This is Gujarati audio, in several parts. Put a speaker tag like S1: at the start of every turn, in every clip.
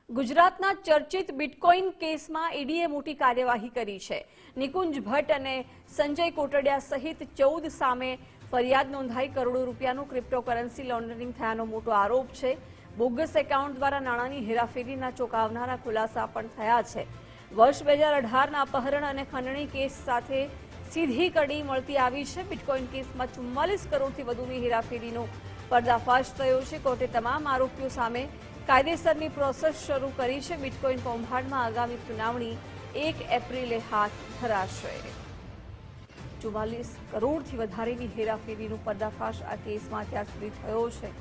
S1: ગુજરાતના ચર્ચિત બિટકોઇન કેસમાં ઈડીએ મોટી કાર્યવાહી કરી છે। નિકુંજ ભટ્ટ અને સંજય કોટડિયા સહિત 14 સામે ફરિયાદ નોંધાઈ કરોડો રૂપિયાનું ક્રિપ્ટોકરન્સી લોન્ડરિંગ થયાનો મોટો આરોપ છે। બોગસ એકાઉન્ટ દ્વારા નાણાંની હેરાફેરીના ચોંકાવનારા ખુલાસા પણ થયા છે। વર્ષ 2018ના અપહરણ અને ખંડણી કેસ સાથે સીધી કડી મળતી આવી છે। બિટકોઇન કેસમાં 44 કરોડથી વધુની હેરાફેરીનો પર્દાફાશ થયો છે। કોર્ટે તમામ આરોપીઓ સામે કાયદેસરની પ્રોસેસ શરૂ કરી છે। બિટકોઇન કૌભાંડમાં આગામી સુનાવણી 1 એપ્રિલે હાથ ધરાશે। 44 કરોડથી વધારેની હેરાફેરીનો પર્દાફાશ આ કેસમાં અત્યાર સુધી થયો છે।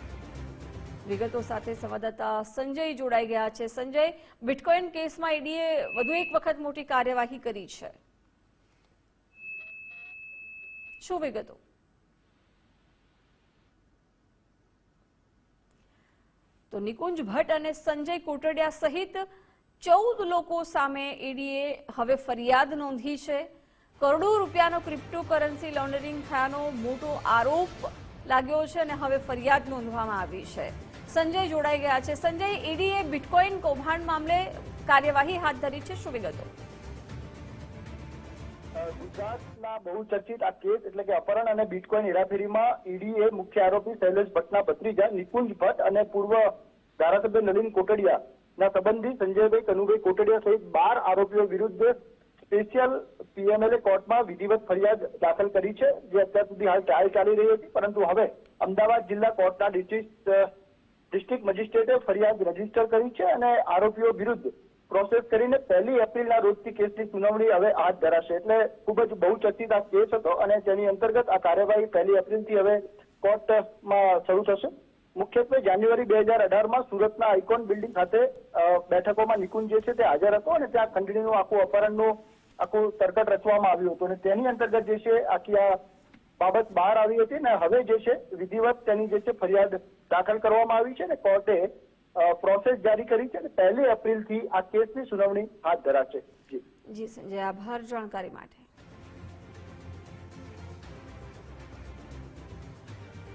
S1: વિગતો સાથે સંવાદદાતા સંજય જોડાઈ ગયા છે। સંજય, બિટકોઇન કેસમાં ઈડીએ વધુ એક વખત મોટી કાર્યવાહી કરી છે, શું વિગતો? તો નિકુંજ ભટ્ટ અને સંજય કોટડિયા સહિત 14 લોકો સામે ઈડીએ હવે ફરિયાદ નોંધી છે। કરોડો રૂપિયાનો ક્રિપ્ટોકરન્સી લોન્ડરિંગ થયાનો મોટો આરોપ લાગ્યો છે અને હવે ફરિયાદ નોંધવામાં આવી છે। સંજય જોડાઈ ગયા છે। સંજય, ઈડીએ બિટકોઇન કૌભાંડ મામલે કાર્યવાહી હાથ ધરી છે, શું વિગતો?
S2: ગુજરાતના બહુ ચર્ચિત આ કેસ એટલે કે અપહરણ અને બિટકોઇન હેરાફેરીમાં ઈડીએ મુખ્ય આરોપી શૈલેષ ભટ્ટના ભત્રીજા નિકુંજ ભટ્ટ અને પૂર્વ ધારાસભ્ય નલિન કોટડિયાના સંબંધી સંજયભાઈ કનુભાઈ કોટડિયા સહિત 12 આરોપીઓ વિરુદ્ધ સ્પેશિયલ પીએમએલએ કોર્ટમાં વિધિવત ફરિયાદ દાખલ કરી છે, જે અત્યાર સુધી હાલ ટ્રાયલ ચાલી રહી હતી, પરંતુ હવે અમદાવાદ જિલ્લા કોર્ટના ડિસ્ટ્રિક્ટ મેજિસ્ટ્રેટે ફરિયાદ રજીસ્ટર કરી છે અને આરોપીઓ વિરુદ્ધ પ્રોસેસ કરીને 1 એપ્રિલના રોજથી કેસની સુનાવણી હવે હાથ ધરાશે। એટલે ખૂબ જ બહુચર્ચિત આ કેસ હતો અને તેની અંતર્ગત આ કાર્યવાહી 1 એપ્રિલથી હવે કોર્ટમાં શરૂ થશે। મુખ્યત્વે જાન્યુઆરી 2018માં સુરતના આઇકોન બિલ્ડિંગ ખાતે બેઠકોમાં નિકુંજ જે છે તે હાજર હતો અને ત્યાં ખંડણીનું અપહરણનું આખું તરકટ રચવામાં આવ્યું હતું અને તેની અંતર્ગત જે છે આખી આ બાબત બહાર આવી હતી ને હવે જે છે વિધિવત તેની જે છે ફરિયાદ દાખલ કરવામાં આવી છે અને કોર્ટે પ્રોસેસ જારી કરી છે અને 1 એપ્રિલથી આ કેસની સુનાવણી હાથ ધરાશે।
S1: જી સંજય, આભાર જાણકારી માટે।